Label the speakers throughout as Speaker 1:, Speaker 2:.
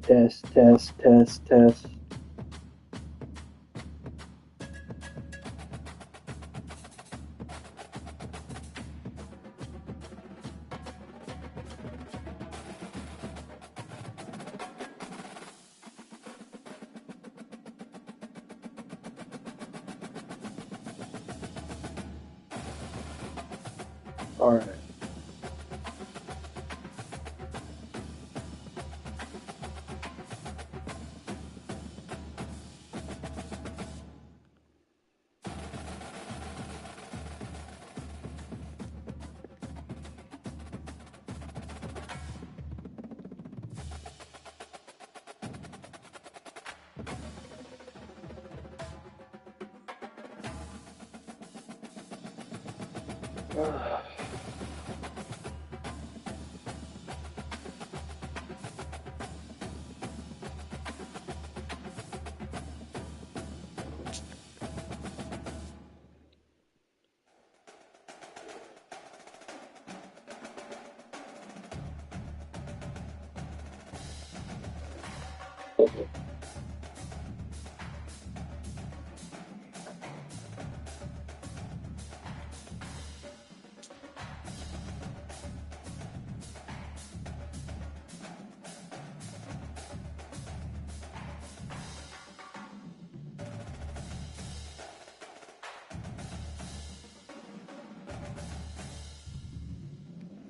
Speaker 1: Test, test, test, test. All right.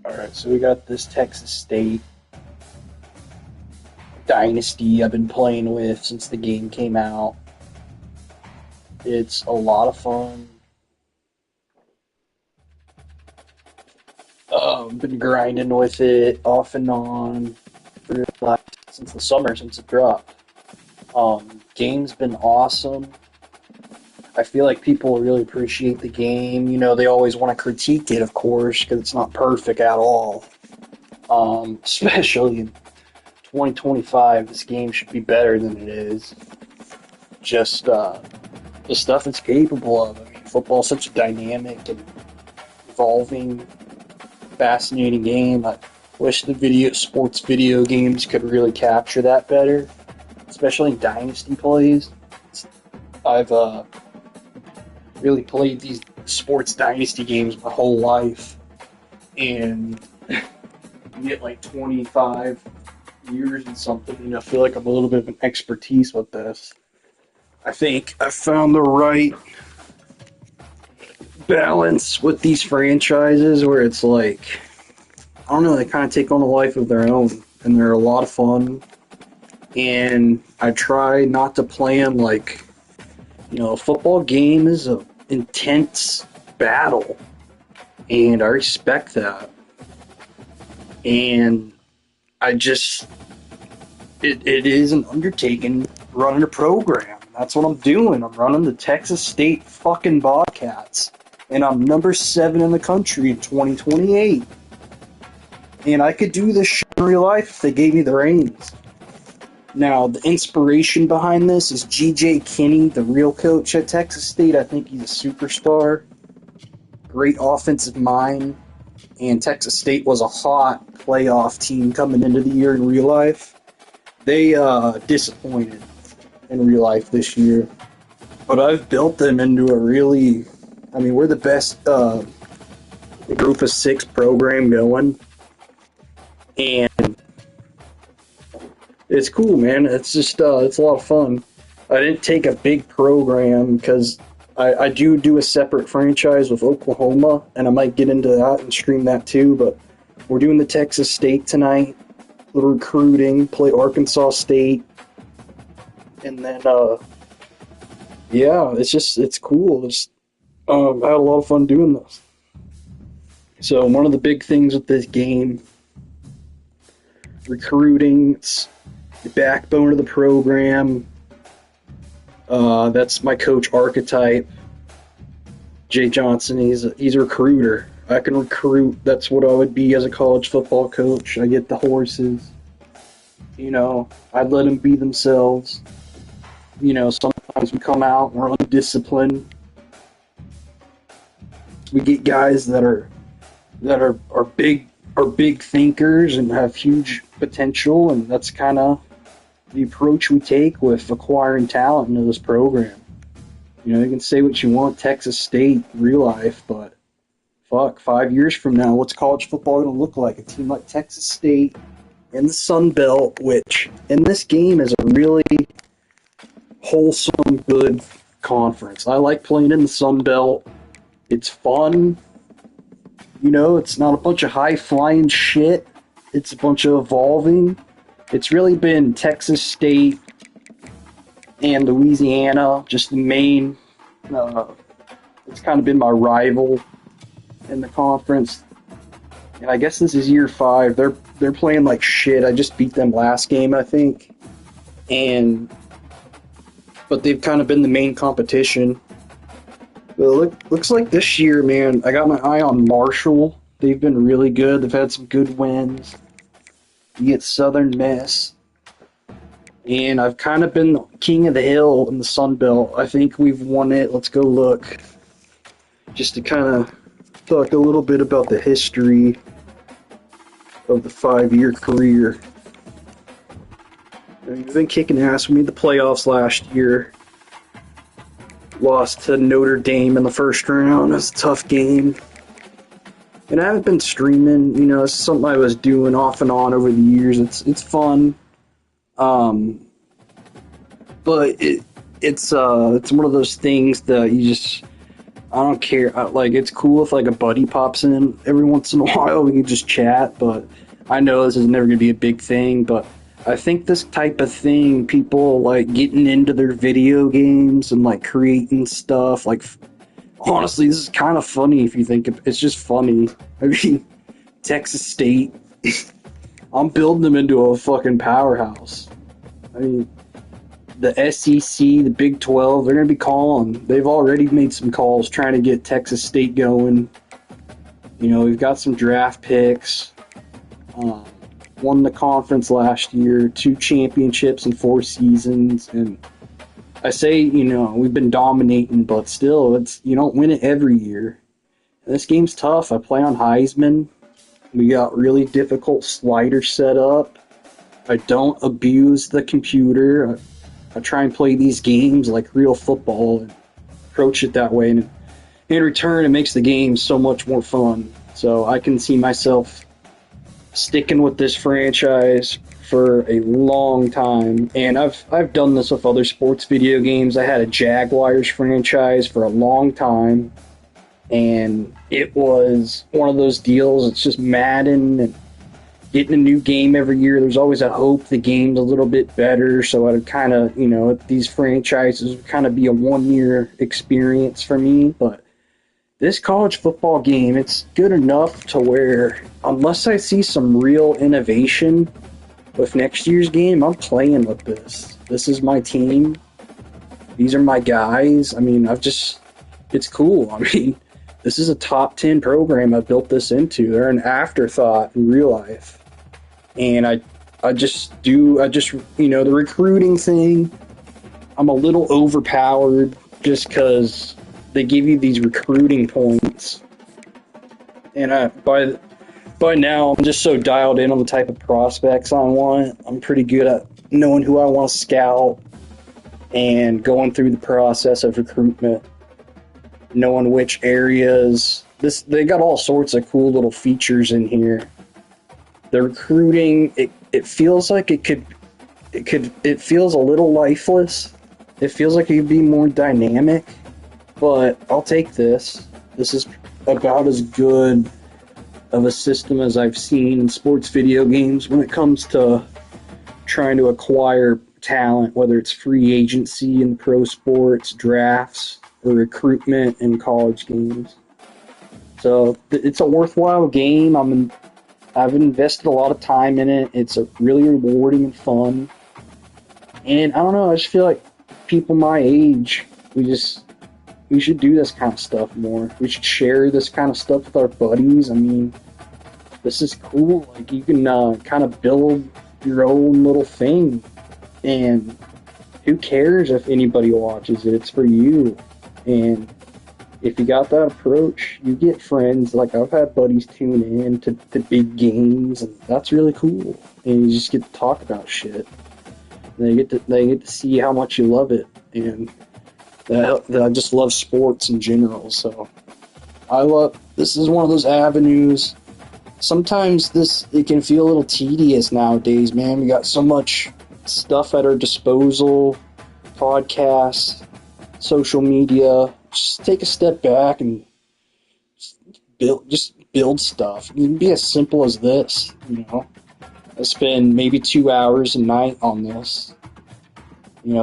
Speaker 1: All right, so we got this Texas State dynasty I've been playing with since the game came out. It's a lot of fun. Been grinding with it off and on for the since the summer, since it dropped. Game's been awesome. I feel like people really appreciate the game. You know, they always want to critique it, of course, because it's not perfect at all. Especially in 2025, this game should be better than it is. Just the stuff it's capable of. I mean, football's such a dynamic and evolving, fascinating game. I wish the sports video games could really capture that better, especially in dynasty plays. I've really played these sports dynasty games my whole life, and you get like 25 years and something, and I feel like I'm a little bit of an expertise with this. I think I found the right balance with these franchises where it's like, I don't know, they kind of take on a life of their own, and they're a lot of fun. And I try not to play them like, a football game is an intense battle, and I respect that. And it is an undertaking running a program. That's what I'm doing. I'm running the Texas State fucking Bobcats. And I'm number 7 in the country in 2028. And I could do this shit in real life if they gave me the reins. Now, the inspiration behind this is G.J. Kinney, the real coach at Texas State. I think he's a superstar. Great offensive mind. And Texas State was a hot playoff team coming into the year in real life. They disappointed in real life this year. But I've built them into a really... I mean, we're the best group of 6 program going. And it's cool, man. It's just, it's a lot of fun. I didn't take a big program because I do a separate franchise with Oklahoma, and I might get into that and stream that too, but we're doing the Texas State tonight, little recruiting, play Arkansas State, and then, yeah, it's cool. I had a lot of fun doing this. So one of the big things with this game, recruiting, it's the backbone of the program. That's my coach archetype, Jay Johnson. He's a recruiter. I can recruit. That's what I would be as a college football coach. I get the horses. I'd let them be themselves. Sometimes we come out and we're undisciplined. We get guys that are big thinkers and have huge potential, and that's kind of the approach we take with acquiring talent into this program. You can say what you want, Texas State, real life, but fuck, 5 years from now, what's college football going to look like? A team like Texas State in the Sun Belt, which in this game is a really wholesome, good conference. I like playing in the Sun Belt. It's fun. It's not a bunch of high-flying shit. It's a bunch of evolving. It's really been Texas State and Louisiana, just the main. It's kind of been my rival in the conference. And I guess this is year 5. They're playing like shit. I just beat them last game, I think. But they've kind of been the main competition. But looks like this year, man, I got my eye on Marshall. They've been really good. They've had some good wins. You get Southern Miss. And I've kind of been the king of the hill in the Sun Belt. I think we've won it. Let's go look. Just to kind of talk a little bit about the history of the 5-year career. We've been kicking ass. We made the playoffs last year. Lost to Notre Dame in the first round. It was a tough game. And I haven't been streaming. It's something I was doing off and on over the years. It's fun. But it's one of those things that you just, I don't care. It's cool if a buddy pops in every once in a while. We can just chat. But I know this is never going to be a big thing. But I think this type of thing, people getting into their video games and creating stuff. Honestly, this is kind of funny if you think it's just funny. I mean, Texas State, I'm building them into a fucking powerhouse. I mean, the SEC, the Big 12, they're going to be calling. They've already made some calls trying to get Texas State going. We've got some draft picks. Won the conference last year, 2 championships in 4 seasons, and I say, we've been dominating, but still, you don't win it every year. And this game's tough. I play on Heisman. We got really difficult sliders set up. I don't abuse the computer. I try and play these games like real football and approach it that way. And in return, it makes the game so much more fun. So I can see myself sticking with this franchise for a long time, and I've done this with other sports video games. I had a Jaguars franchise for a long time, and it was one of those deals. It's just Madden and getting a new game every year. There's always a hope the game's a little bit better, so I'd kind of, these franchises would kind of be a 1-year experience for me, but this college football game, it's good enough to where, unless I see some real innovation with next year's game, I'm playing with this. This is my team. these are my guys. I mean, it's cool. I mean, this is a top 10 program I built this into. They're an afterthought in real life. And I just, the recruiting thing, I'm a little overpowered just because they give you these recruiting points. And by now, I'm just so dialed in on the type of prospects I want. I'm pretty good at knowing who I want to scout and going through the process of recruitment, knowing which areas. They got all sorts of cool little features in here. The recruiting, it feels like it feels a little lifeless. It feels like it could be more dynamic, but I'll take this. This is about as good of a system as I've seen in sports video games when it comes to trying to acquire talent, whether it's free agency in pro sports, drafts, or recruitment in college games. So it's a worthwhile game. I've invested a lot of time in it. It's a really rewarding and fun. And I don't know, I just feel like people my age, we should do this kind of stuff more. We should share this kind of stuff with our buddies. I mean, this is cool. Like, you can kind of build your own little thing. And who cares if anybody watches it? It's for you. And if you got that approach, you get friends. Like, I've had buddies tune in to big games, and that's really cool. And you just get to talk about shit. And they get to see how much you love it. And I just love sports in general. So this is one of those avenues. Sometimes it can feel a little tedious nowadays, man. We got so much stuff at our disposal, podcasts, social media. Just take a step back and build stuff. It can be as simple as this, I spend maybe 2 hours a night on this.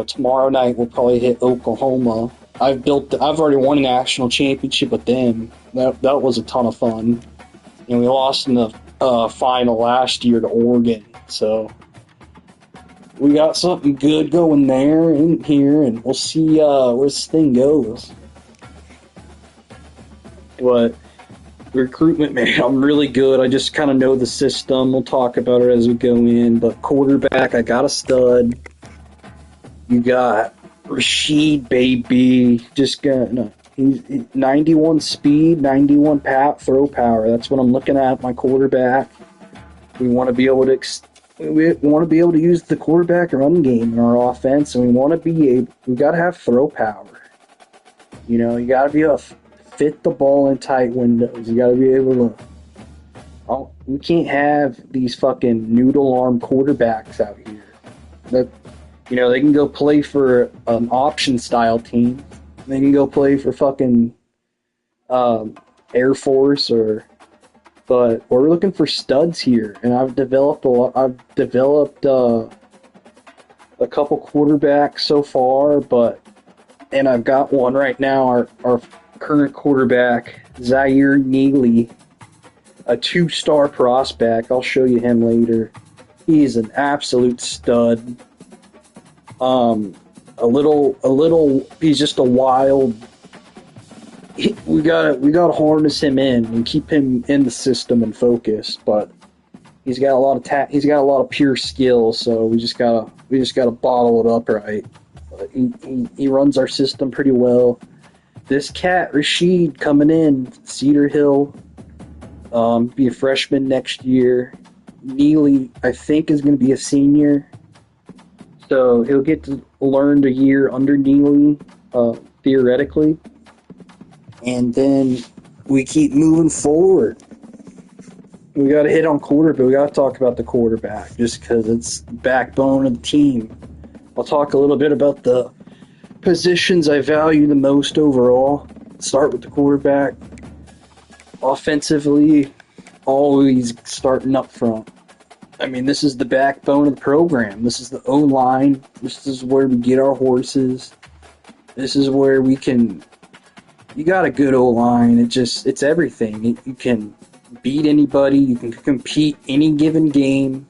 Speaker 1: Tomorrow night we'll probably hit Oklahoma. I've already won a national championship with them. That was a ton of fun. And we lost in the final last year to Oregon. So we got something good going there in here, and we'll see where this thing goes. But recruitment, man, I'm really good. I just kind of know the system. We'll talk about it as we go in. But quarterback, I got a stud. You got Rashid, baby. He's 91 speed, 91 throw power. That's what I'm looking at. My quarterback. We want to be able to use the quarterback run game in our offense, and we got to have throw power. You got to be able to fit the ball in tight windows. You got to be able to. We can't have these fucking noodle arm quarterbacks out here. They can go play for an option style team. They can go play for fucking Air Force but we're looking for studs here, and I've developed a couple quarterbacks so far, and I've got one right now. Our current quarterback, Zaire Neely, a 2-star prospect. I'll show you him later. He's an absolute stud. He's just a wild. We gotta harness him in and keep him in the system and focused. But he's got a lot of pure skill. So we just gotta bottle it up right. But he runs our system pretty well. This cat Rashid coming in, Cedar Hill, be a freshman next year. Neely, I think, is going to be a senior. So he'll get to learn a year under Neely, theoretically. And then we keep moving forward. We got to hit on quarterback. We got to talk about the quarterback just because it's the backbone of the team. I'll talk a little bit about the positions I value the most overall. Start with the quarterback. Offensively, always starting up front. I mean, this is the backbone of the program. This is the O-line. This is where we get our horses. This is where we can... You got a good O-line. It's everything. You can beat anybody. You can compete any given game,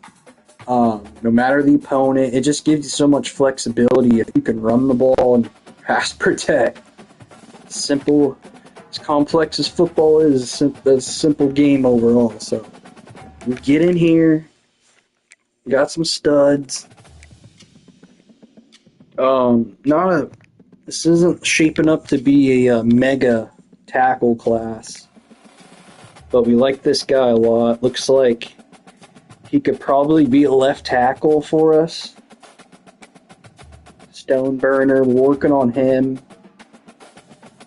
Speaker 1: no matter the opponent. It just gives you so much flexibility if you can run the ball and Pass protect. Simple, as complex as football is, that's a simple game overall. So we get in here, we got some studs. Not a. This isn't shaping up to be a mega tackle class, but we like this guy a lot. Looks like he could probably be a left tackle for us. Stoneburner, working on him.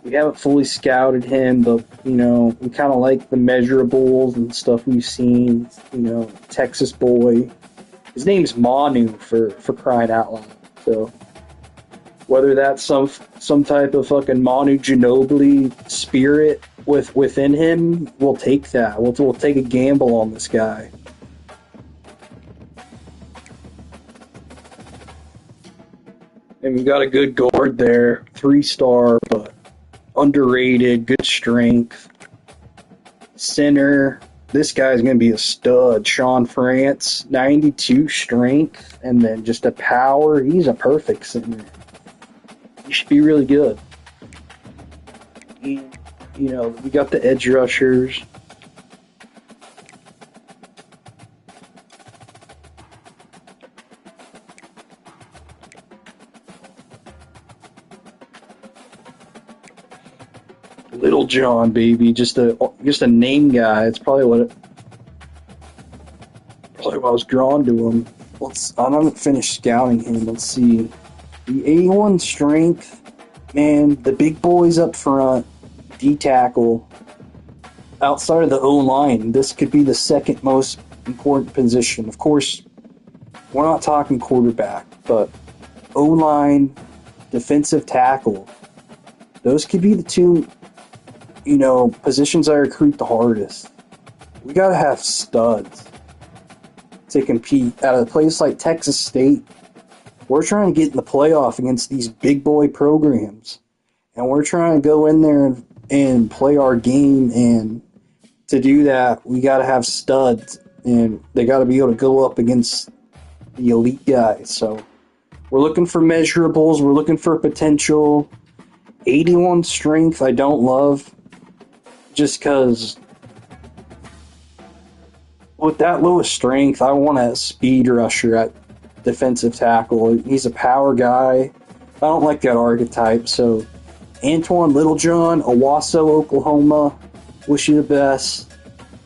Speaker 1: We haven't fully scouted him, but, you know, we kind of like the measurables and stuff we've seen. You know, Texas boy. His name's Manu for crying out loud. So whether that's some type of fucking Manu Ginobili spirit within him, we'll take that. We'll take a gamble on this guy. And we got a good guard there, 3-star, but underrated, good strength. Center, this guy's going to be a stud. Sean France, 92 strength, and then just a power. He's a perfect center. He should be really good. You know, we got the edge rushers. Little John, baby, just a name guy. It's probably what I was drawn to him. I haven't finished scouting him. Let's see. The 81 strength, man. The big boys up front, D tackle. Outside of the O line, this could be the second most important position. Of course, we're not talking quarterback, but O line, defensive tackle. Those could be the two, you know, positions I recruit the hardest. We gotta have studs to compete. At a place like Texas State, we're trying to get in the playoff against these big boy programs. And we're trying to go in there and play our game. And to do that, we gotta have studs. And they gotta be able to go up against the elite guys. So we're looking for measurables. We're looking for potential. 81 strength, I don't love. Just because with that lowest strength, I want a speed rusher at defensive tackle. He's a power guy. I don't like that archetype. So Antoine Littlejohn, Owasso, Oklahoma, wish you the best.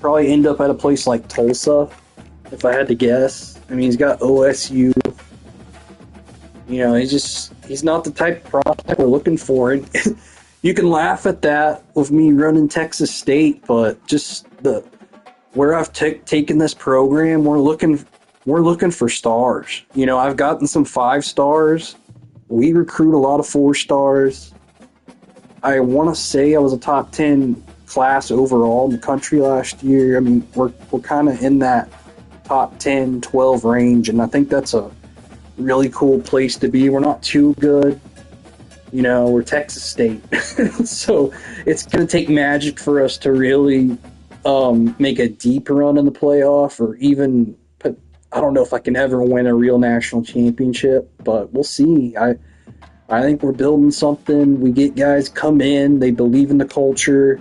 Speaker 1: Probably end up at a place like Tulsa, if I had to guess. I mean, he's got OSU. You know, he's not the type of prospect we're looking for. And you can laugh at that with me running Texas State, but just where I've taken this program, we're looking for stars. You know, I've gotten some 5 stars. We recruit a lot of 4 stars. I want to say I was a top 10 class overall in the country last year. I mean, we're kind of in that top 10, 12 range, and I think that's a really cool place to be. We're not too good. You know, we're Texas State. So it's going to take magic for us to really make a deep run in the playoff, or even I don't know if I can ever win a real national championship, but we'll see. I think we're building something. We get guys come in, they believe in the culture.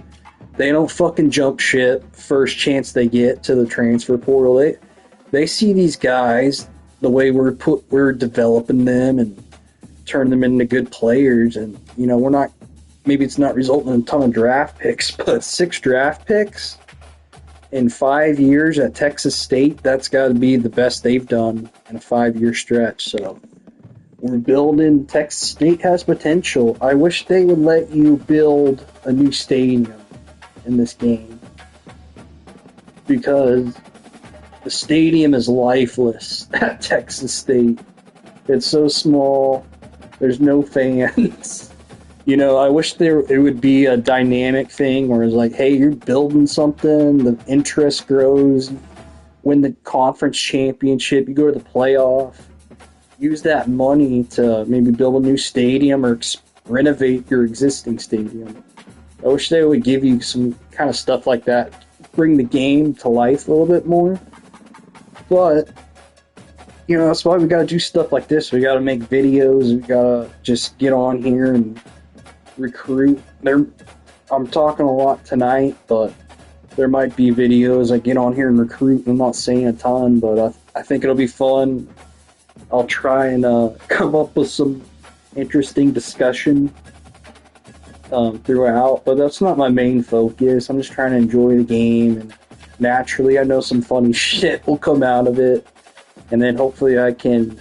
Speaker 1: They don't fucking jump ship first chance they get to the transfer portal. They see these guys, the way we're developing them and turn them into good players. And, you know, maybe it's not resulting in a ton of draft picks, but 6 draft picks in 5 years at Texas State, that's got to be the best they've done in a 5-year stretch. So we're building. Texas State has potential. I wish they would let you build a new stadium in this game, because the stadium is lifeless at Texas State. It's so small. There's no fans. You know, I wish it would be a dynamic thing where it's like, hey, you're building something, the interest grows, win the conference championship, you go to the playoff, use that money to maybe build a new stadium or renovate your existing stadium. I wish they would give you some kind of stuff like that, bring the game to life a little bit more. But, that's why we got to do stuff like this. We got to make videos. We got to just get on here and recruit. I'm talking a lot tonight, but there might be videos I get on here and recruit. I'm not saying a ton, but I think it'll be fun. I'll try and come up with some interesting discussion throughout, but that's not my main focus. I'm just trying to enjoy the game, and naturally, I know some funny shit will come out of it, and then hopefully I can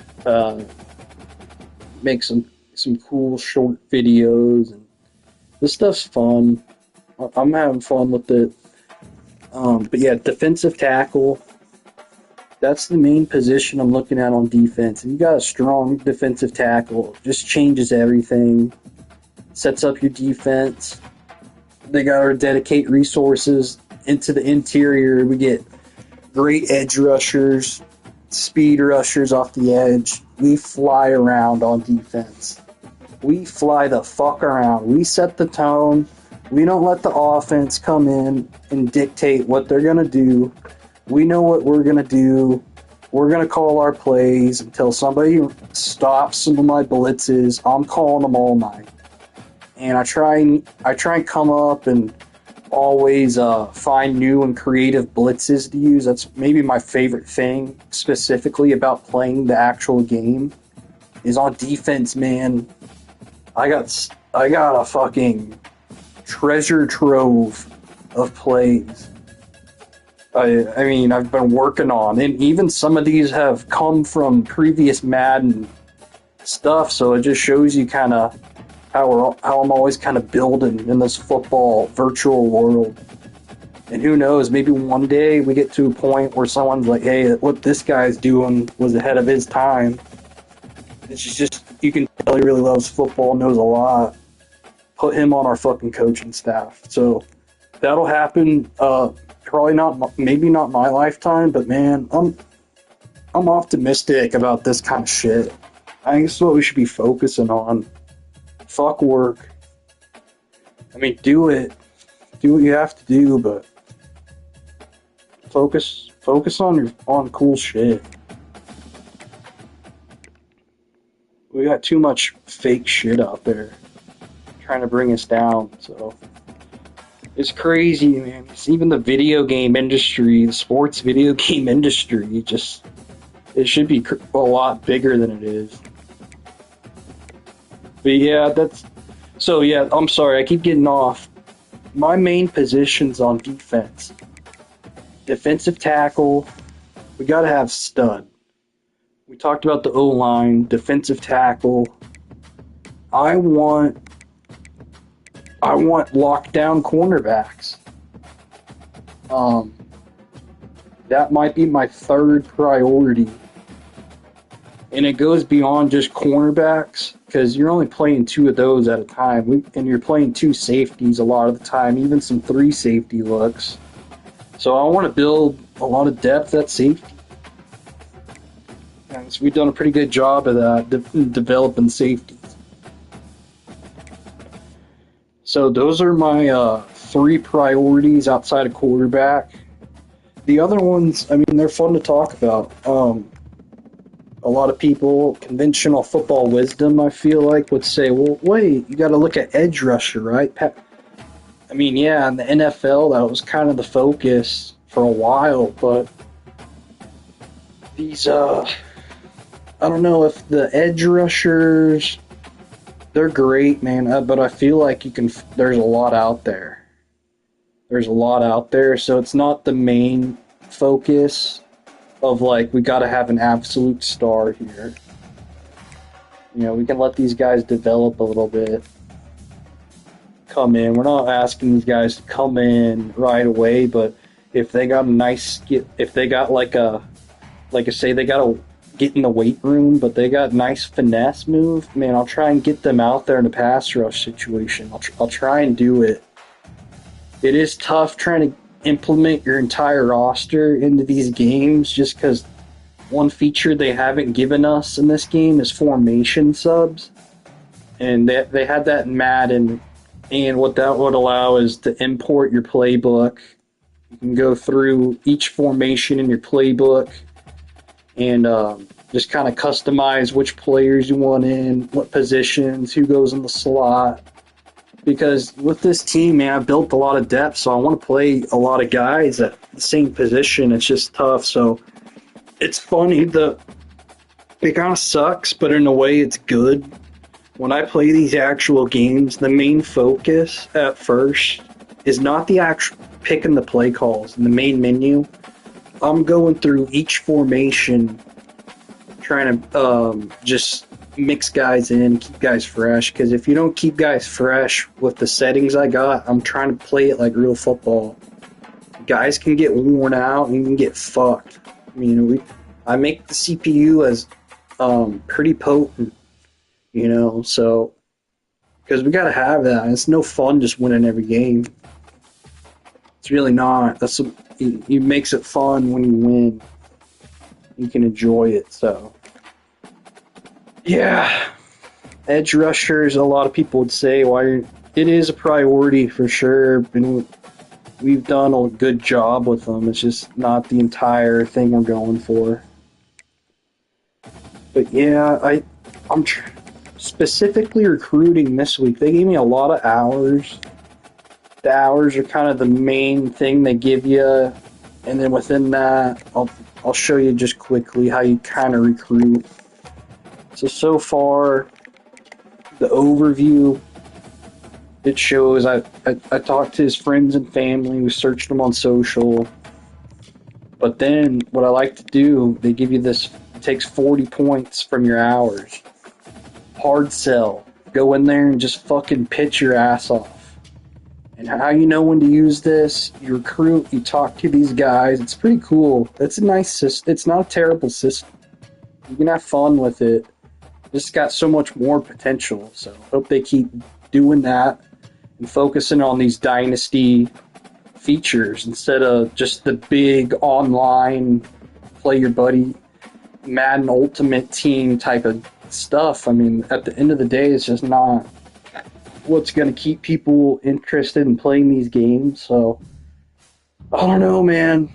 Speaker 1: make some cool short videos. And this stuff's fun. I'm having fun with it. But yeah, defensive tackle. That's the main position I'm looking at on defense. If you got a strong defensive tackle, it just changes everything. Sets up your defense. They got to dedicate resources into the interior. We get great edge rushers, speed rushers off the edge. We fly around on defense. We fly the fuck around. We set the tone. We don't let the offense come in and dictate what they're going to do. We know what we're going to do. We're going to call our plays until somebody stops some of my blitzes. I'm calling them all night. And I try and come up and always find new and creative blitzes to use. That's maybe my favorite thing specifically about playing the actual game is on defense, man. I got a fucking treasure trove of plays. I mean, I've been working on, and even some of these have come from previous Madden stuff, so it just shows you kind of how I'm always kind of building in this football virtual world. And who knows, maybe one day we get to a point where someone's like, hey, what this guy's doing was ahead of his time. It's just, you can tell he really loves football, knows a lot. Put him on our fucking coaching staff. So that'll happen. Probably not, maybe not my lifetime, but man, I'm optimistic about this kind of shit. I think it's what we should be focusing on. Fuck work. I mean, do what you have to do, but focus on cool shit. We got too much fake shit out there trying to bring us down, so it's crazy, man. It's even the video game industry, the sports video game industry, it should be a lot bigger than it is. But yeah, I'm sorry, I keep getting off. My main position's on defense. Defensive tackle, we gotta have stud. We talked about the O-line, defensive tackle. I want lockdown cornerbacks. That might be my third priority. And it goes beyond just cornerbacks, because you're only playing two of those at a time. And you're playing two safeties a lot of the time, even some three safety looks. So I want to build a lot of depth at safety. And so we've done a pretty good job of that, developing safeties. So those are my three priorities outside of quarterback. The other ones, I mean, they're fun to talk about. A lot of people, conventional football wisdom, I feel like, would say, well, wait, you got to look at edge rusher, right? I mean, yeah, in the NFL, that was kind of the focus for a while, but these, I don't know if the edge rushers, they're great, man, but I feel like there's a lot out there. There's a lot out there, so it's not the main focus of, like, we got to have an absolute star here. You know, we can let these guys develop a little bit, come in. We're not asking these guys to come in right away, but if they got a nice, if they got like I say, they got to get in the weight room, but they got nice finesse move, man, I'll try and get them out there in a pass rush situation. I'll try and do it. It is tough trying to implement your entire roster into these games, just because one feature they haven't given us in this game is formation subs, and they had that in Madden, and what that would allow is to import your playbook. You can go through each formation in your playbook and Just kind of customize which players you want in, what positions, who goes in the slot. Because with this team, man, I built a lot of depth, so I want to play a lot of guys at the same position. It's just tough. So it's funny. It kind of sucks, but in a way, it's good. When I play these actual games, the main focus at first is not the actual picking the play calls in the main menu. I'm going through each formation, trying to just mix guys in, keep guys fresh. Because if you don't keep guys fresh with the settings I got, I'm trying to play it like real football. Guys can get worn out and you can get fucked. I mean, I make the CPU as pretty potent, so because we gotta have that. It's no fun just winning every game. It's really not. It makes it fun when you win. You can enjoy it. So yeah, edge rushers. A lot of people would say it is a priority for sure. We've done a good job with them. It's just not the entire thing we're going for. But yeah, I'm specifically recruiting this week. They gave me a lot of hours. The hours are kind of the main thing they give you, and then within that, I'll show you just quickly how you kind of recruit. So far, the overview, it shows I talked to his friends and family. We searched them on social. But then what I like to do, they give you this. It takes 40 points from your hours. Hard sell. Go in there and just fucking pitch your ass off. And how you know when to use this, you recruit, you talk to these guys. It's pretty cool. It's a nice system. It's not a terrible system. You can have fun with it. It's got so much more potential. So hope they keep doing that and focusing on these dynasty features instead of just the big online play your buddy Madden Ultimate Team type of stuff. I mean, at the end of the day, it's just not what's going to keep people interested in playing these games. So I don't know, man.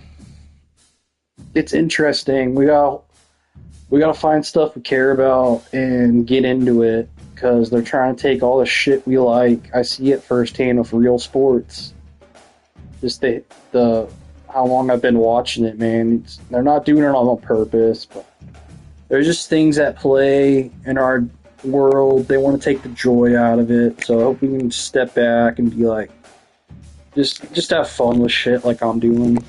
Speaker 1: It's interesting. We got to find stuff we care about and get into it, because they're trying to take all the shit we like. I see it firsthand with real sports. Just the how long I've been watching it, man. They're not doing it on purpose, but there's just things at play in our world. They want to take the joy out of it. So I hope we can step back and be like, just have fun with shit like I'm doing.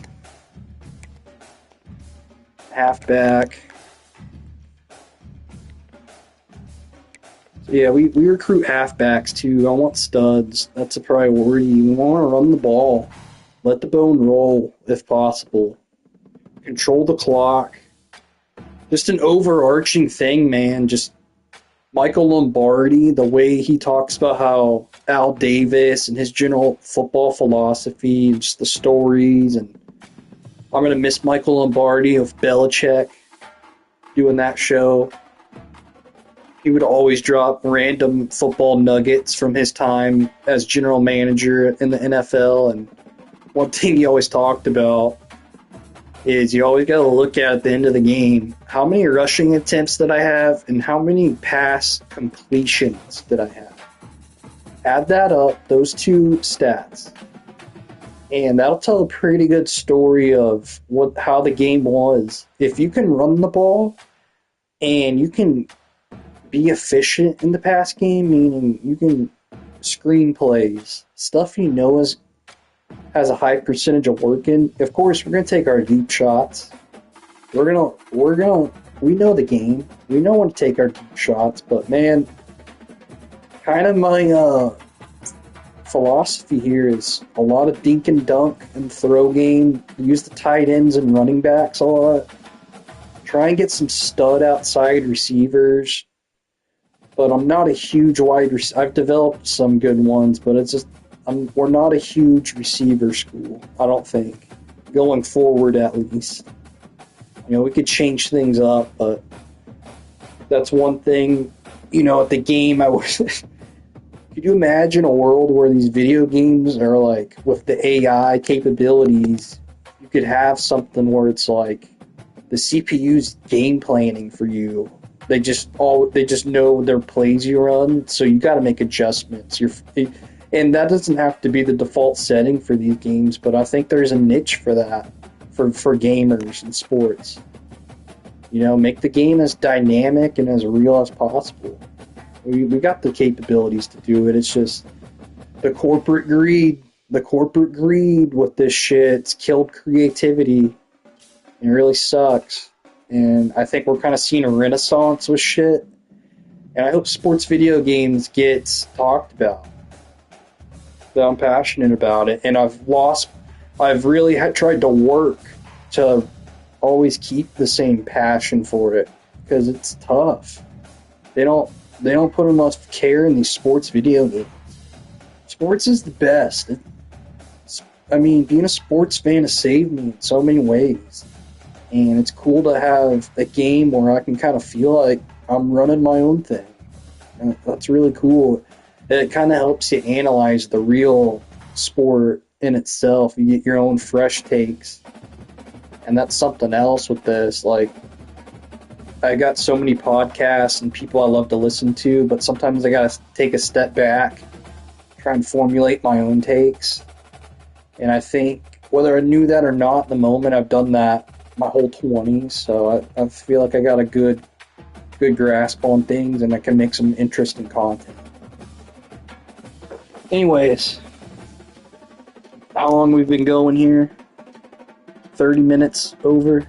Speaker 1: Halfback. So yeah, we recruit halfbacks too. I want studs. That's a priority. We want to run the ball. Let the bone roll if possible. Control the clock. Just an overarching thing, man. Just Michael Lombardi, the way he talks about how Al Davis and his general football philosophy, just the stories. And I'm going to miss Michael Lombardi of Belichick doing that show. He would always drop random football nuggets from his time as general manager in the NFL. And one thing he always talked about is you always got to look at the end of the game, how many rushing attempts did I have and how many pass completions did I have. Add that up, those two stats, and that'll tell a pretty good story of how the game was. If you can run the ball and you can be efficient in the pass game, meaning you can screen plays, stuff has a high percentage of working. Of course, we're gonna take our deep shots. We know the game. We know when to take our deep shots. But man, kind of my philosophy here is a lot of dink and dunk and throw game. Use the tight ends and running backs a lot. Try and get some stud outside receivers. But I'm not a huge wide receiver. I've developed some good ones, but it's just we're not a huge receiver school, I don't think. Going forward, at least. We could change things up, but that's one thing. At the game, could you imagine a world where these video games are like, with the AI capabilities, you could have something where it's like, the CPU's game planning for you. They just know their plays you run, so you got to make adjustments. And that doesn't have to be the default setting for these games, but I think there's a niche for that for gamers in sports. Make the game as dynamic and as real as possible. We got the capabilities to do it. It's just the corporate greed. The corporate greed with this shit. It's killed creativity. It really sucks. And I think we're kind of seeing a renaissance with shit. And I hope sports video games gets talked about. So I'm passionate about it. And I've really tried to work to always keep the same passion for it. Because it's tough. They don't put enough care in these sports video games. Sports is the best. Being a sports fan has saved me in so many ways. And it's cool to have a game where I can kind of feel like I'm running my own thing. And that's really cool. It kind of helps you analyze the real sport in itself. You get your own fresh takes. And that's something else with this. Like, I got so many podcasts and people I love to listen to, but sometimes I got to take a step back, try and formulate my own takes. And I think, whether I knew that or not at the moment, I've done that my whole 20s, so I feel like I got a good grasp on things, and I can make some interesting content. Anyways, how long we've been going here? 30 minutes over?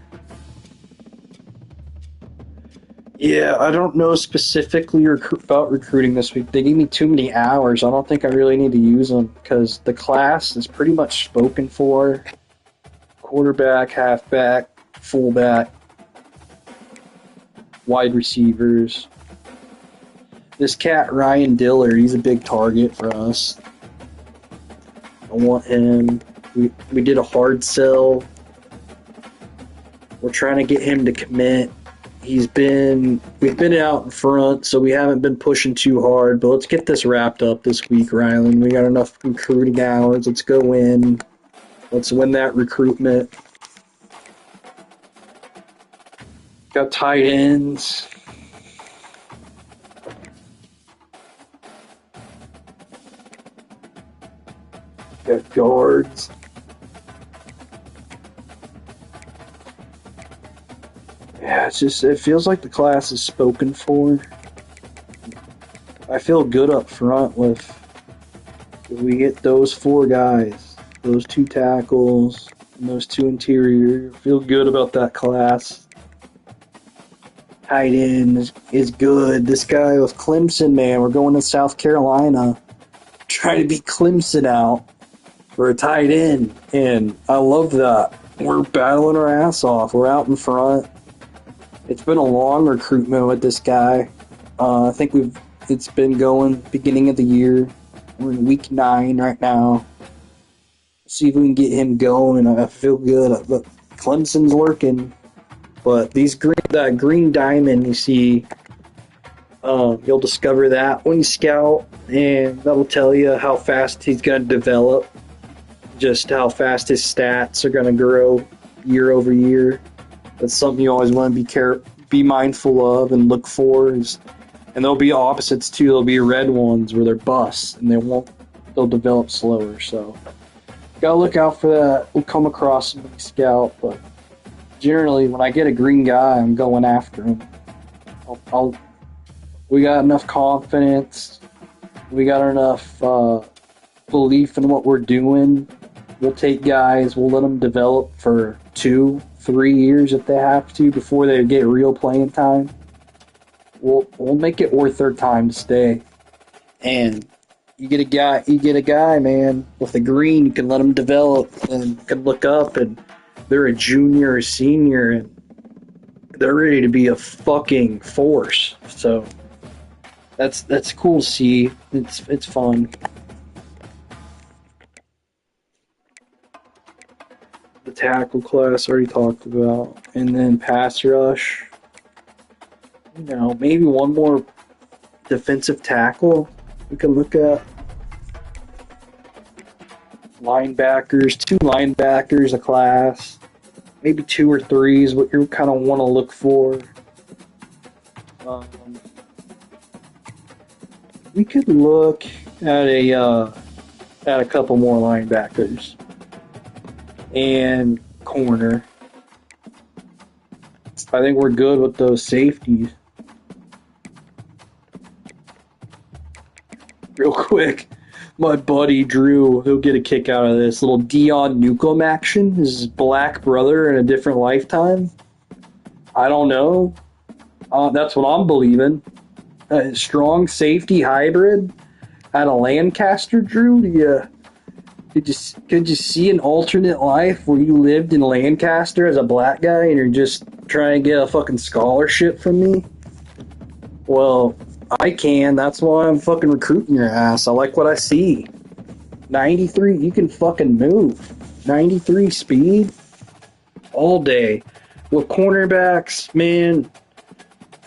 Speaker 1: Yeah, I don't know specifically about recruiting this week. They gave me too many hours. I don't think I really need to use them because the class is pretty much spoken for. Quarterback, halfback, fullback, wide receivers. This cat, Ryan Diller, he's a big target for us. I want him. We did a hard sell. We're trying to get him to commit. We've been out in front, so we haven't been pushing too hard, but let's get this wrapped up this week, Rylan. We got enough recruiting hours. Let's go in. Let's win that recruitment. Got tight ends. Got guards. Yeah, it feels like the class is spoken for. I feel good up front if we get those 4 guys, those 2 tackles, and those 2 interior. Feel good about that class. Tight end is good. This guy with Clemson, man, we're going to South Carolina, trying to beat Clemson out for a tight end, and I love that. We're battling our ass off. We're out in front. It's been a long recruitment with this guy. I think it's been going beginning of the year. We're in week 9 right now. See if we can get him going. I feel good. But Clemson's lurking. But that green diamond you see, you'll discover that when you scout, and that'll tell you how fast he's going to develop, just how fast his stats are going to grow year over year. That's something you always want to be mindful of and look for. And there'll be opposites too. There'll be red ones where they're busts and they'll develop slower. So gotta look out for that. We'll come across them when we scout, but generally when I get a green guy, I'm going after him. We got enough confidence. We got enough belief in what we're doing. We'll take guys. We'll let them develop for 2-3 years if they have to before they get real playing time. We'll make it worth their time to stay. And you get a guy, man, with a green. You can let them develop and can look up, and they're a junior or senior, and they're ready to be a fucking force. So that's cool to see. It's fun. The tackle class already talked about, and then pass rush. Maybe one more defensive tackle we can look at. Linebackers, 2 linebackers a class. Maybe two or three is what you kind of want to look for. Um, we could look at a couple more linebackers and corner. I think we're good with those safeties. Real quick, my buddy Drew, he'll get a kick out of this little Dion Newcomb action. His black brother in a different lifetime. I don't know. That's what I'm believing. A strong safety hybrid out of Lancaster, Drew. Could you see an alternate life where you lived in Lancaster as a black guy and you're just trying to get a fucking scholarship from me? Well, I can. That's why I'm fucking recruiting your ass. I like what I see. 93, you can fucking move. 93 speed all day. With cornerbacks, man,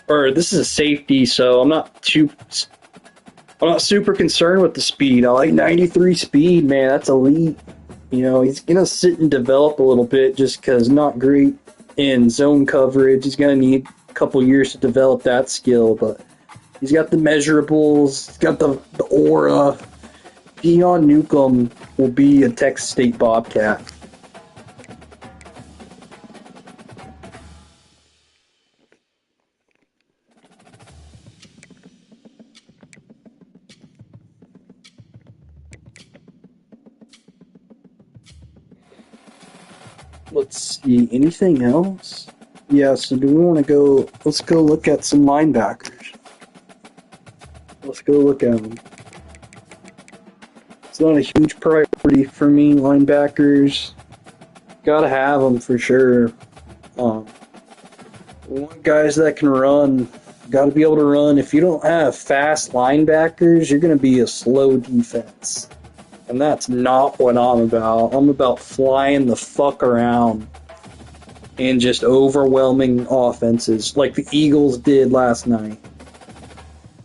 Speaker 1: or this is a safety, so I'm not super concerned with the speed. I like 93 speed, man. That's elite. You know, he's going to sit and develop a little bit just because not great in zone coverage. He's going to need a couple years to develop that skill, but he's got the measurables. He's got the aura. Dion Newcomb will be a Texas State Bobcat. Let's see, anything else? Yeah, so do we want to go, let's go look at some linebackers. Let's go look at them. It's not a huge priority for me, linebackers. Gotta have them for sure. We want guys that can run. Gotta be able to run. If you don't have fast linebackers, you're gonna be a slow defense. And that's not what I'm about. I'm about flying the fuck around and just overwhelming offenses like the Eagles did last night.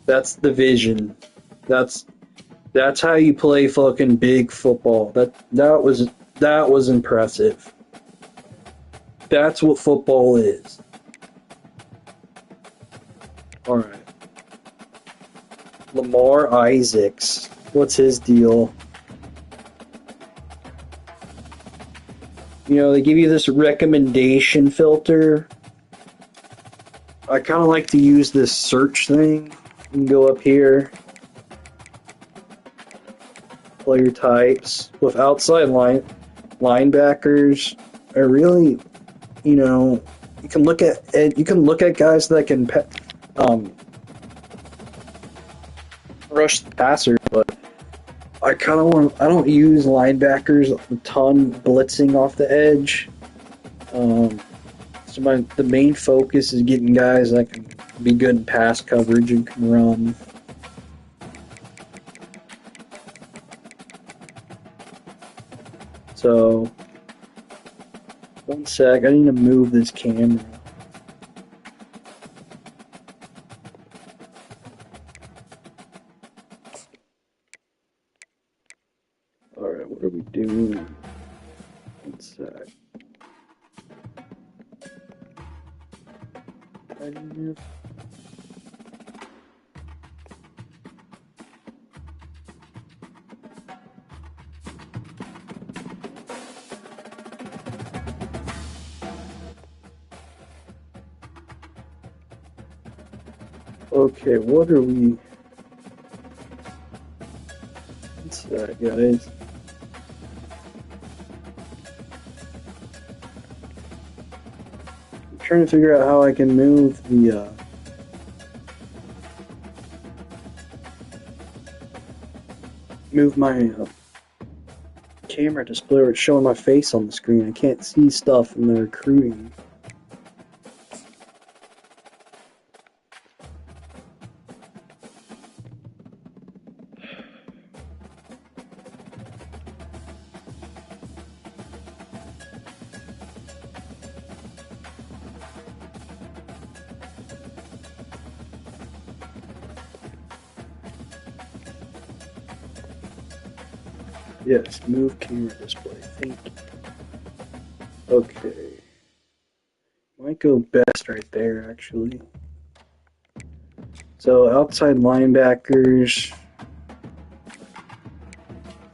Speaker 1: That's the vision. That's how you play fucking big football. That was impressive. That's what football is. All right. Lamar Isaacs. What's his deal? You know, they give you this recommendation filter. I kind of like to use this search thing. You can go up here. Player types. With outside linebackers, I really, you know, you can look at guys that can rush the passer, but I don't use linebackers a ton blitzing off the edge. So the main focus is getting guys that can be good in pass coverage and can run. So, one sec, I need to move this camera. Alright, what are we doing? One sec. Okay, what are we... What's that, guys? I'm trying to figure out how I can move the... move my camera display where it's showing my face on the screen. I can't see stuff in the recruiting. Yes, move camera display. Thank you. Okay. go best right there, actually. So outside linebackers,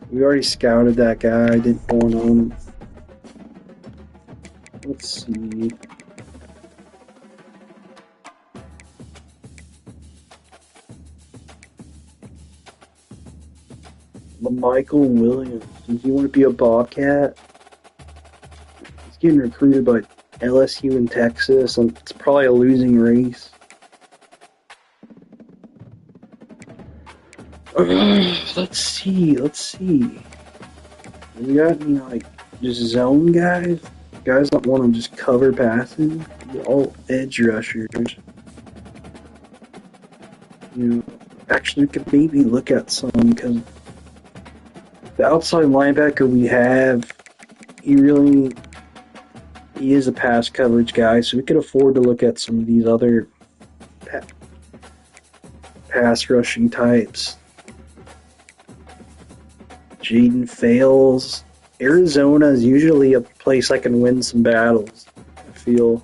Speaker 1: we already scouted that guy. Didn't go on him. Let's see. Michael Williams. Does he want to be a Bobcat? He's getting recruited by LSU and Texas. It's probably a losing race. Let's see. We got any, like, just zone guys? Guys that want to just cover passes? All edge rushers. Actually, we could maybe look at some, because the outside linebacker we have, he is a pass coverage guy, so we could afford to look at some of these other pass rushing types. Jaden Fales. Arizona is usually a place I can win some battles, I feel.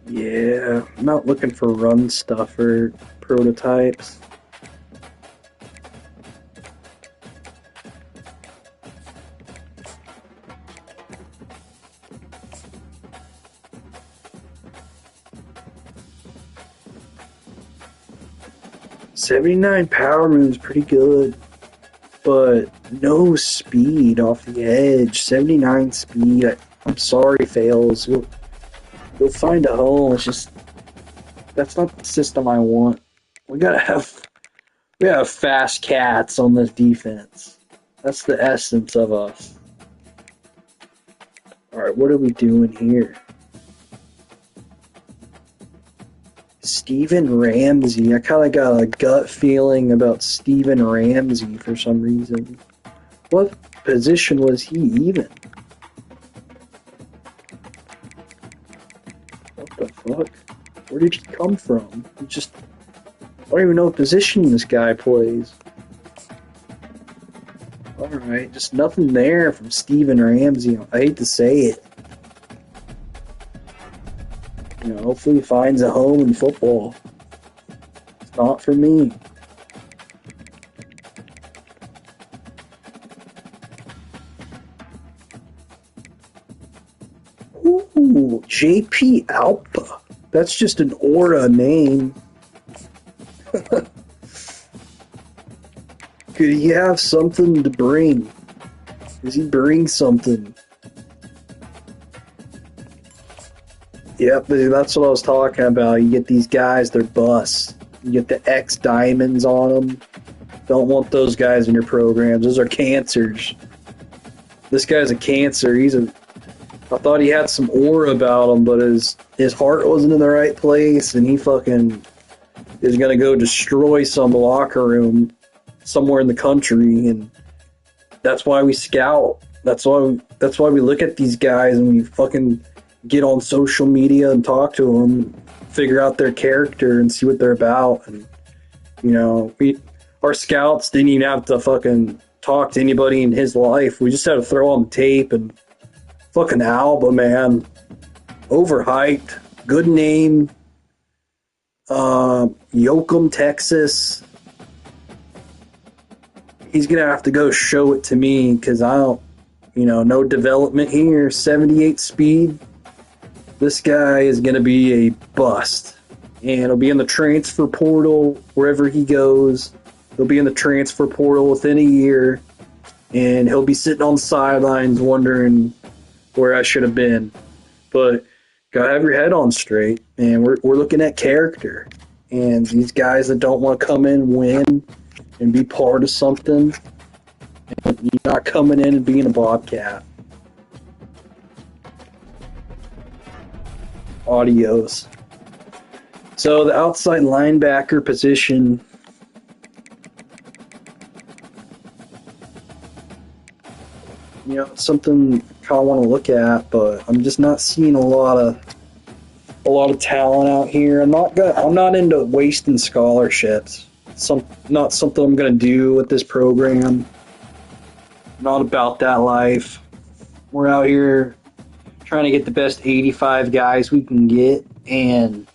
Speaker 1: Yeah, I'm not looking for run stuff or prototypes. '79 power move's pretty good, but no speed off the edge. 79 speed. I'm sorry, Fails. You'll find a hole. It's just that's not the system I want. We gotta have fast cats on this defense. That's the essence of us. All right, what are we doing here? Steven Ramsey. I kind of got a gut feeling about Steven Ramsey for some reason. What position was he even? What the fuck? Where did he come from? I don't even know what position this guy plays. Alright, just nothing there from Steven Ramsey. I hate to say it. Hopefully he finds a home in football. It's not for me. Ooh, JP Alpa. That's just an aura name. Could he have something to bring? Does he bring something? Yep, that's what I was talking about. You get these guys, they're busts. You get the X diamonds on them. Don't want those guys in your programs. Those are cancers. This guy's a cancer. I thought he had some aura about him, but his heart wasn't in the right place, and he fucking is gonna go destroy some locker room somewhere in the country, and that's why we scout. That's why we look at these guys and we fucking get on social media and talk to them, figure out their character and see what they're about. And our scouts didn't even have to fucking talk to anybody in his life. We just had to throw on the tape, and fucking Alba, man, overhyped, good name, Yoakum, Texas. He's gonna have to go show it to me, because I don't, no development here. 78 speed. This guy is going to be a bust, and he'll be in the transfer portal wherever he goes. He'll be in the transfer portal within a year, and he'll be sitting on the sidelines wondering where I should have been. But gotta have your head on straight, and we're looking at character. And these guys that don't want to come in, win, and be part of something, and you're not coming in and being a Bobcat. Audios. So the outside linebacker position, something I kind of want to look at, but I'm just not seeing a lot of talent out here. I'm not into wasting scholarships. Not something I'm gonna do with this program. Not about that life. We're out here trying to get the best 85 guys we can get, and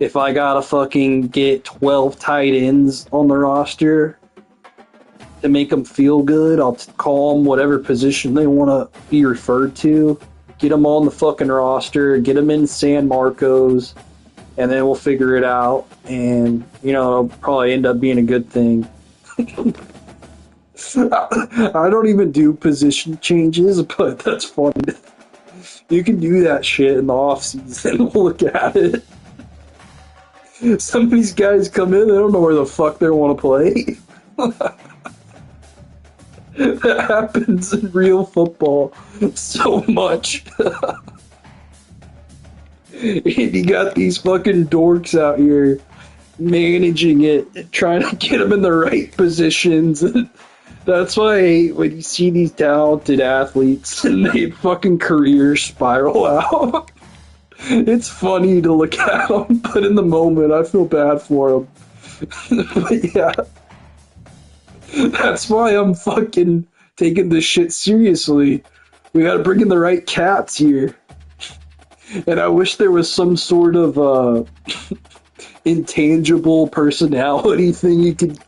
Speaker 1: if I gotta fucking get 12 tight ends on the roster to make them feel good, I'll call them whatever position they want to be referred to, get them on the fucking roster, get them in San Marcos, and then we'll figure it out, and, you know, it'll probably end up being a good thing. I don't even do position changes, but that's funny. You can do that shit in the off season. We'll look at it. Some of these guys come in, they don't know where the fuck they want to play. That happens in real football so much. And you got these fucking dorks out here managing it, trying to get them in the right positions. That's why I hate when you see these talented athletes and they fucking careers spiral out. It's funny to look at them, but in the moment, I feel bad for them. But yeah, that's why I'm fucking taking this shit seriously. We gotta bring in the right cats here. And I wish there was some sort of intangible personality thing you could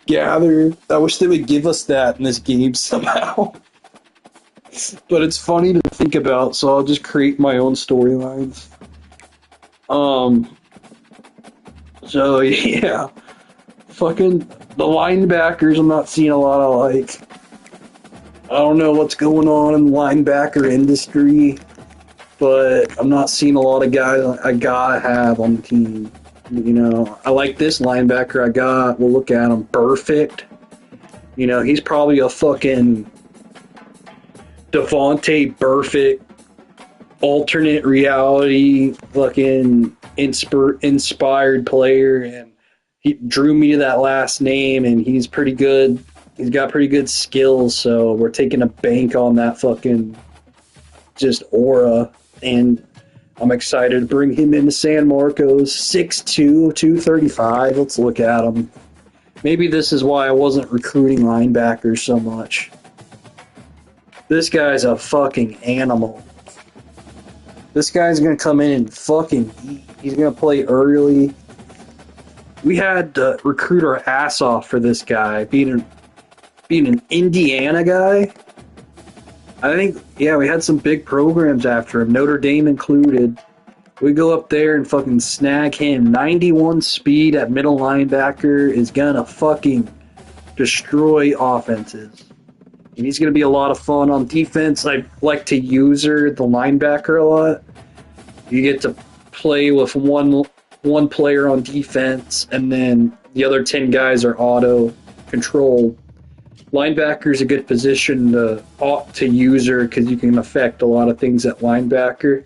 Speaker 1: gather. I wish they would give us that in this game somehow. But it's funny to think about, so I'll just create my own storylines. So yeah. Fucking the linebackers, I'm not seeing a lot of, like, I don't know what's going on in the linebacker industry, but I'm not seeing a lot of guys I gotta have on the team. You know, I like this linebacker I got. We'll look at him. Perfect. You know, he's probably a fucking Devontae Burfict alternate reality fucking inspired player, and he drew me to that last name, and he's pretty good. He's got pretty good skills, so we're taking a bank on that fucking just aura, and I'm excited to bring him into San Marcos. 6'2", 235. Let's look at him. Maybe this is why I wasn't recruiting linebackers so much. This guy's a fucking animal. This guy's going to come in and fucking eat. He's going to play early. We had to recruit our ass off for this guy, being an Indiana guy. I think, yeah, we had some big programs after him, Notre Dame included. We go up there and fucking snag him. 91 speed at middle linebacker is gonna fucking destroy offenses. And he's gonna be a lot of fun on defense. I like to use her, the linebacker, a lot. You get to play with one player on defense, and then the other 10 guys are auto controlled. Linebacker is a good position to use her because you can affect a lot of things at linebacker.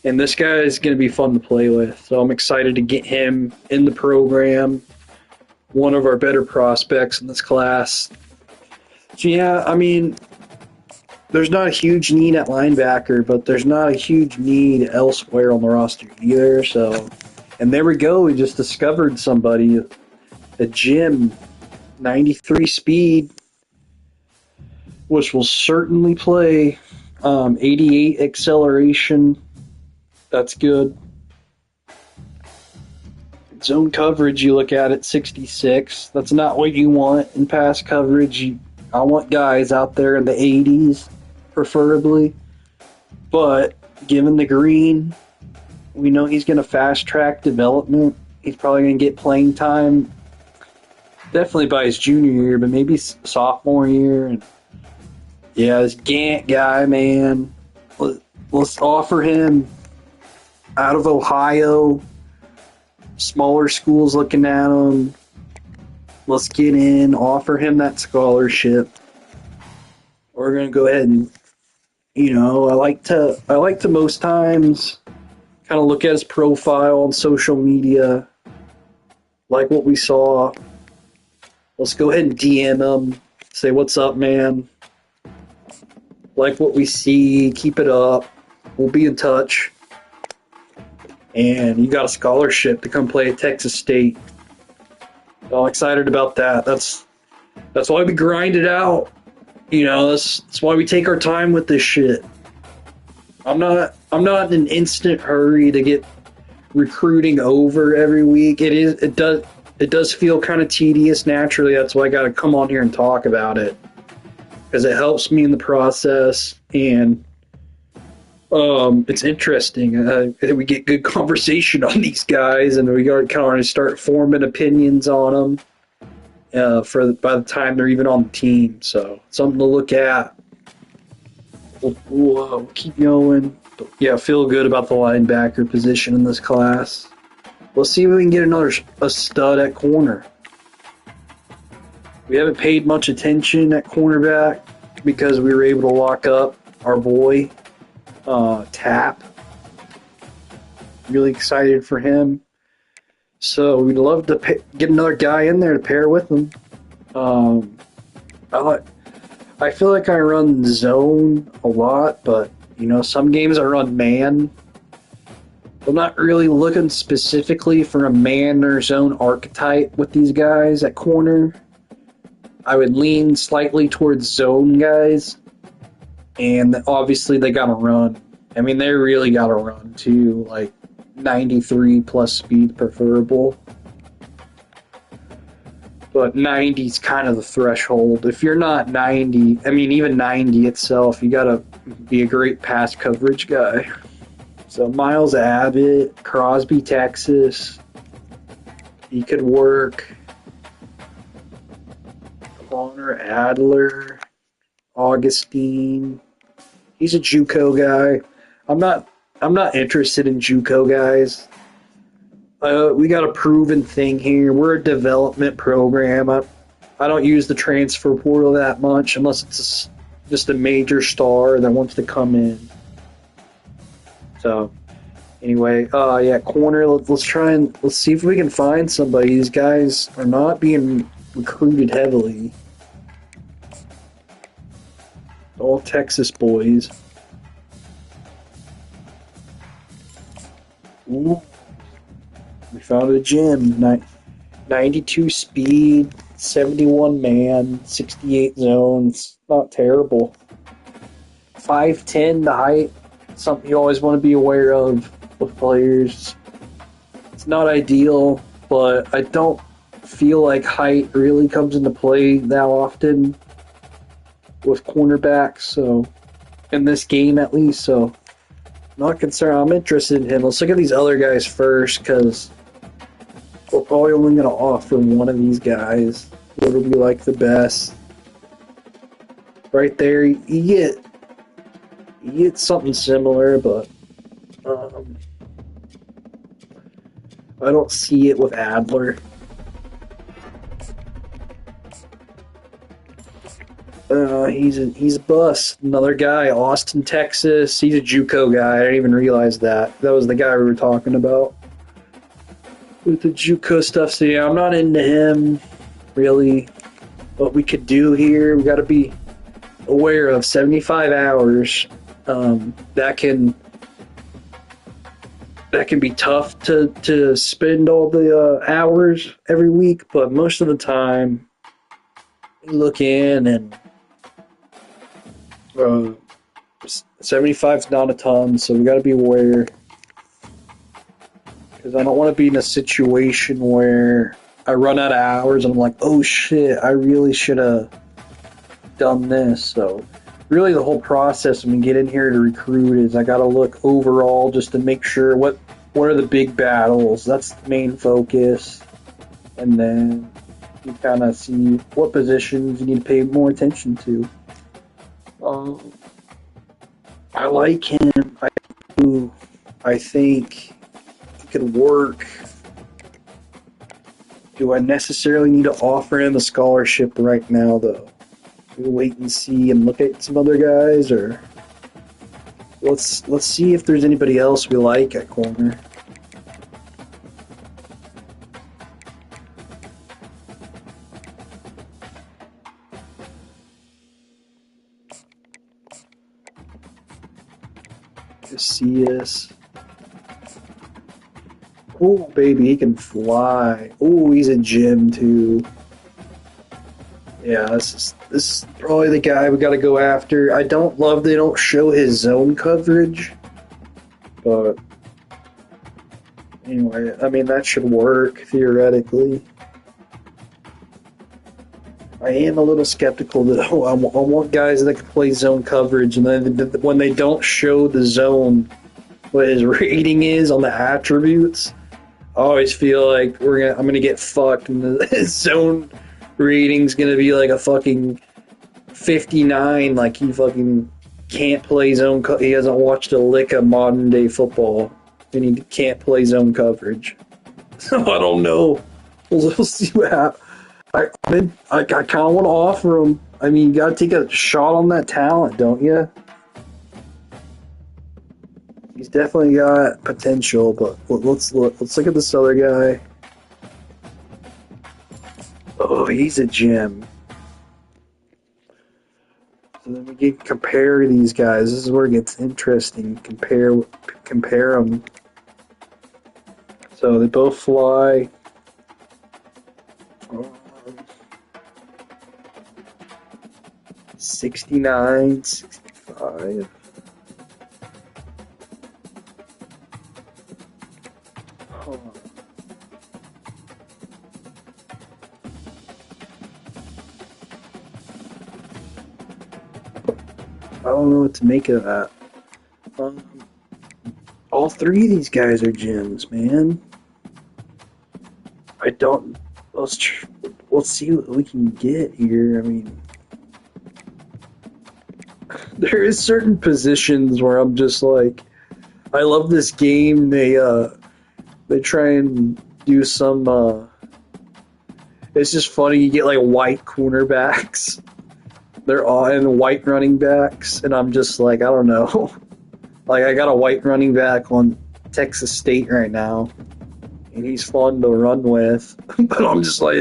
Speaker 1: And this guy is going to be fun to play with. So I'm excited to get him in the program. One of our better prospects in this class. So yeah, I mean, there's not a huge need at linebacker, but there's not a huge need elsewhere on the roster either. So, and there we go. We just discovered somebody. A Jim, 93 speed, which will certainly play. 88 acceleration. That's good. Zone coverage, you look at it, 66. That's not what you want in pass coverage. I want guys out there in the 80s, preferably. But given the green, we know he's going to fast-track development. He's probably going to get playing time, definitely by his junior year, but maybe sophomore year. And yeah, this Gant guy, man, let's offer him out of Ohio. Smaller schools looking at him. Let's get in, offer him that scholarship. We're gonna go ahead and, you know, I like to most times kind of look at his profile on social media, like what we saw. Let's go ahead and DM him, say what's up, man. Like what we see, keep it up. We'll be in touch. And you got a scholarship to come play at Texas State. I'm excited about that. That's why we grind it out. You know, that's why we take our time with this shit. I'm not in an instant hurry to get recruiting over every week. It does feel kind of tedious naturally. That's why I got to come on here and talk about it because it helps me in the process and it's interesting. We get good conversation on these guys, and we got kind of start forming opinions on them by the time they're even on the team. So something to look at. We'll keep going. But yeah, feel good about the linebacker position in this class. Let's see if we can get a stud at corner. We haven't paid much attention at cornerback because we were able to lock up our boy Tap. Really excited for him. So we'd love to get another guy in there to pair with him. I feel like I run zone a lot, but some games I run man. I'm not really looking specifically for a man or zone archetype with these guys at corner. I would lean slightly towards zone guys, and obviously they got to run. I mean, they really got to run too, like 93 plus speed preferable. But 90 is kind of the threshold. If you're not 90, I mean, even 90 itself, you got to be a great pass coverage guy. So Miles Abbott, Crosby, Texas, he could work. Connor Adler, Augustine. He's a JUCO guy. I'm not interested in JUCO guys. We got a proven thing here. We're a development program. I don't use the transfer portal that much unless it's just a major star that wants to come in. So, anyway, yeah, corner. Let's see if we can find somebody. These guys are not being recruited heavily. All Texas boys. Ooh. We found a gym. 92 speed, 71 man, 68 zones. Not terrible. 5'10", the height. Something you always want to be aware of with players. It's not ideal, but I don't feel like height really comes into play that often with cornerbacks. So, in this game at least, so not concerned. I'm interested in him. Let's look at these other guys first because we're probably only going to offer one of these guys. What would be like the best? Right there, you get something similar, but I don't see it with Adler. He's a bust. Another guy, Austin, Texas. He's a JUCO guy. I didn't even realize that. That was the guy we were talking about with the JUCO stuff. So yeah, I'm not into him really. What we could do here, we got to be aware of 75 hours. That can be tough to spend all the hours every week, but most of the time, you look in and 75 is not a ton, so we got to be aware. Because I don't want to be in a situation where I run out of hours and I'm like, oh shit, I really should have done this. So really the whole process when we get in here to recruit is I got to look overall just to make sure what are the big battles. That's the main focus. And then you kind of see what positions you need to pay more attention to. I like him. I think he could work. Do I necessarily need to offer him a scholarship right now, though? We'll wait and see and look at some other guys, or let's see if there's anybody else we like at corner. See us. Oh, baby, he can fly. Oh, he's a gem, too. Yeah, this is probably the guy we got to go after. I don't love they don't show his zone coverage, but anyway, I mean that should work theoretically. I am a little skeptical that I want guys that can play zone coverage, and then when they don't show the zone, what his rating is on the attributes, I always feel like I'm gonna get fucked, and the zone rating's gonna be like a fucking 59, like he fucking can't play zone. He hasn't watched a lick of modern day football, and he can't play zone coverage. So I don't know. We'll see what happens. I kind of want to offer him. I mean, you got to take a shot on that talent, don't you? He's definitely got potential, but let's look. Let's look at this other guy. Oh, he's a gem. So then we can compare these guys. This is where it gets interesting. Compare them. So they both fly. 69, 65. Huh. I don't know what to make of that. Um, all three of these guys are gems, man. I don't. Let's see what we can get here. I mean, there is certain positions where I'm just like, I love this game. They try and do some. It's just funny. You get like white cornerbacks. They're all and white running backs, and I'm just like, I don't know. Like I got a white running back on Texas State right now, and he's fun to run with. But I'm just like,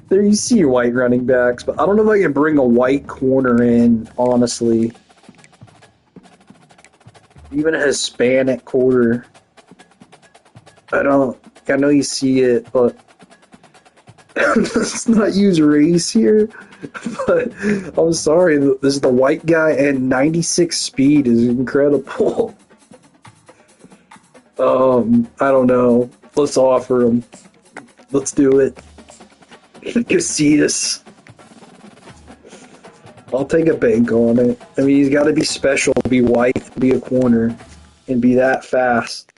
Speaker 1: there you see your white running backs, but I don't know if I can bring a white corner in, honestly. Even a Hispanic quarter. I know you see it, but let's not use race here. But I'm sorry, this is the white guy, and 96 speed is incredible. I don't know. Let's offer him. Let's do it. Casillas. I'll take a bank on it. I mean, he's got to be special, be white, be a corner, and be that fast.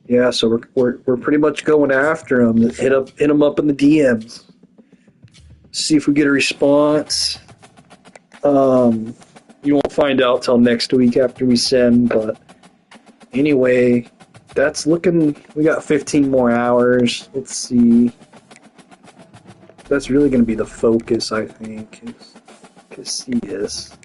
Speaker 1: Yeah, so we're pretty much going after him. Hit him up in the DMs. See if we get a response. You won't find out till next week after we send, but anyway, that's looking. We got 15 more hours. Let's see. That's really going to be the focus, I think. Casillas.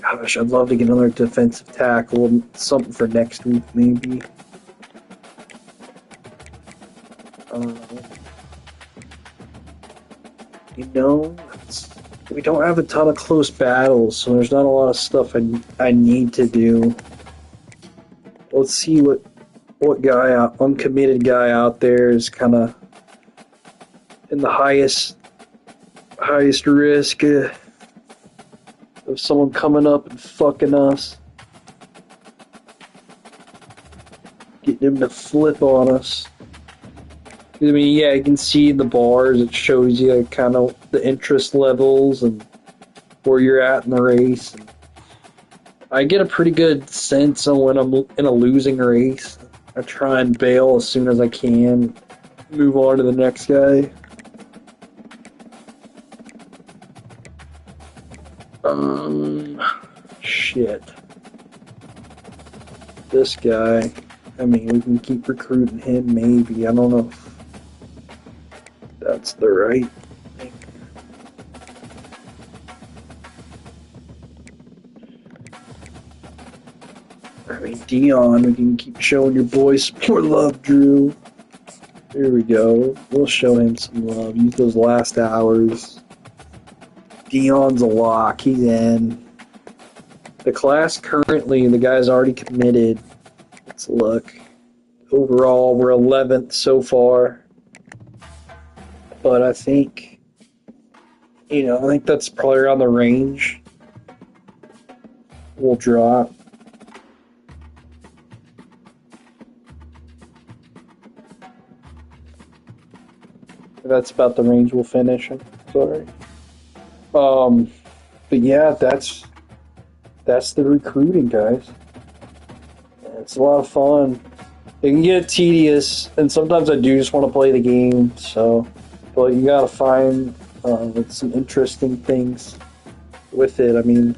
Speaker 1: Gosh, I'd love to get another defensive tackle. Something for next week, maybe. We don't have a ton of close battles, so there's not a lot of stuff I need to do. Let's see what guy, uncommitted guy out there is kind of in the highest risk of someone coming up and fucking us. Getting him to flip on us. I mean, yeah, you can see in the bars, it shows you kind of the interest levels and where you're at in the race. And I get a pretty good sense of when I'm in a losing race. I try and bail as soon as I can, move on to the next guy. Shit. This guy, I mean, we can keep recruiting him, maybe. I don't know if that's the right thing. I mean, Dion, we can keep showing your boys more love, Drew. Here we go. We'll show him some love. Use those last hours. Dion's a lock. He's in. The class currently, the guy's already committed. Let's look. overall. We're 11th so far. But I think, I think that's probably around the range we'll drop. That's about the range we'll finish in. Sorry. But yeah, that's the recruiting, guys. It's a lot of fun. It can get tedious, and sometimes I do just want to play the game. So, but you gotta find some interesting things with it. I mean,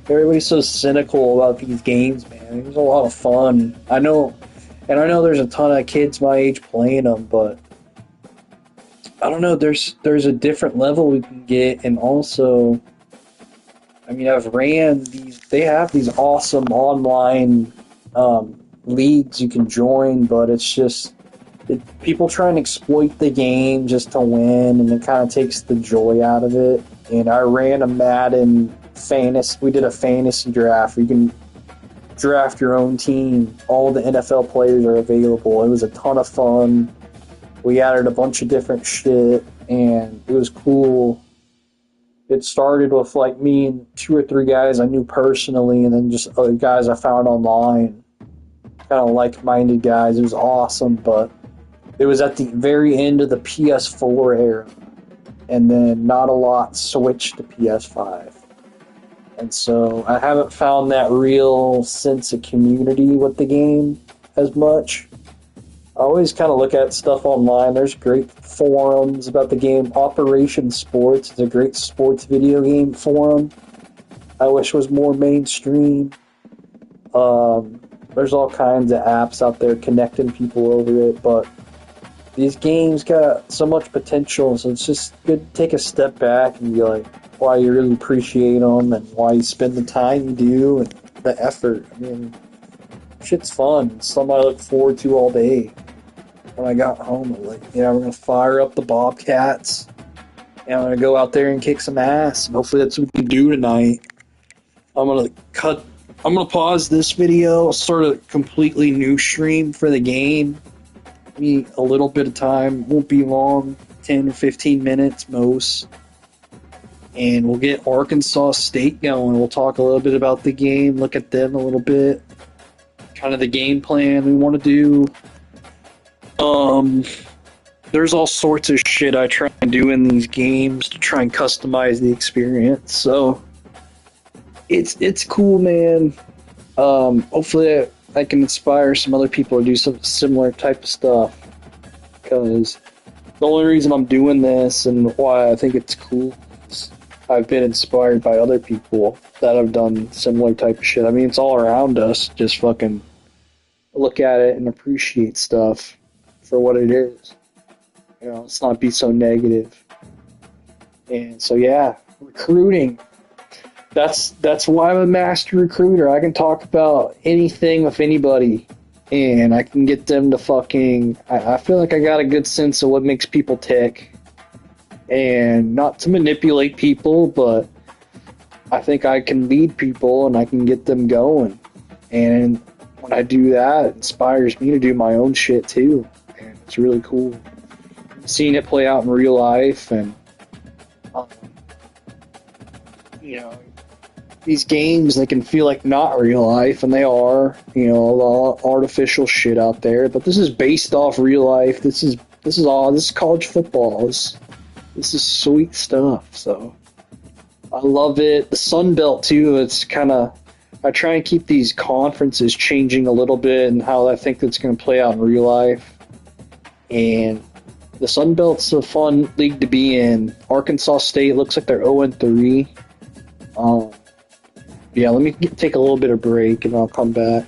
Speaker 1: everybody's so cynical about these games, man. It was a lot of fun. I know there's a ton of kids my age playing them, but I don't know. There's a different level we can get, and also, I mean, I've ran these. They have these awesome online leagues you can join, but it's just people try and exploit the game just to win, and it kind of takes the joy out of it. And I ran a Madden fantasy. We did a fantasy draft where you can draft your own team. All the NFL players are available. It was a ton of fun. We added a bunch of different shit, and it was cool. It started with like me and 2 or 3 guys I knew personally, and then just other guys I found online. Kind of like-minded guys. It was awesome, but it was at the very end of the PS4 era, and then not a lot switched to PS5. And so I haven't found that real sense of community with the game as much. I always kind of look at stuff online. There's great forums about the game. Operation Sports is a great sports video game forum. I wish was more mainstream. There's all kinds of apps out there connecting people over it, but these games got so much potential, so it's just good to take a step back and be like, why you really appreciate them and why you spend the time you do and the effort. I mean, shit's fun. It's something I look forward to all day. When I got home, I'm like, we're going to fire up the Bobcats, and I'm going to go out there and kick some ass. And hopefully that's what we can do tonight. I'm going to pause this video, start a completely new stream for the game. Me a little bit of time, won't be long, 10 or 15 minutes most. And we'll get Arkansas State going. We'll talk a little bit about the game, look at them a little bit, kind of the game plan we want to do. There's all sorts of shit I try and do in these games to try and customize the experience. So it's cool, man. Hopefully I can inspire some other people to do some similar type of stuff. Because the only reason I'm doing this and why I think it's cool is I've been inspired by other people that have done similar type of shit. I mean, it's all around us. Just fucking look at it and appreciate stuff for what it is. Let's not be so negative. And so, yeah, recruiting. That's why I'm a master recruiter. I can talk about anything with anybody, and I can get them to fucking... I feel like I got a good sense of what makes people tick. And not to manipulate people, but I think I can lead people and I can get them going. And when I do that, it inspires me to do my own shit too. And it's really cool. Seeing it play out in real life, and these games, they can feel like not real life, and they are. A lot of artificial shit out there, but this is based off real life. This is college football. This is sweet stuff. So I love it. The Sun Belt too. It's kind of, I try and keep these conferences changing a little bit and how I think that's going to play out in real life. And the Sun Belt's a fun league to be in. Arkansas State looks like they're 0-3. Yeah, let me take a little bit of break and I'll come back.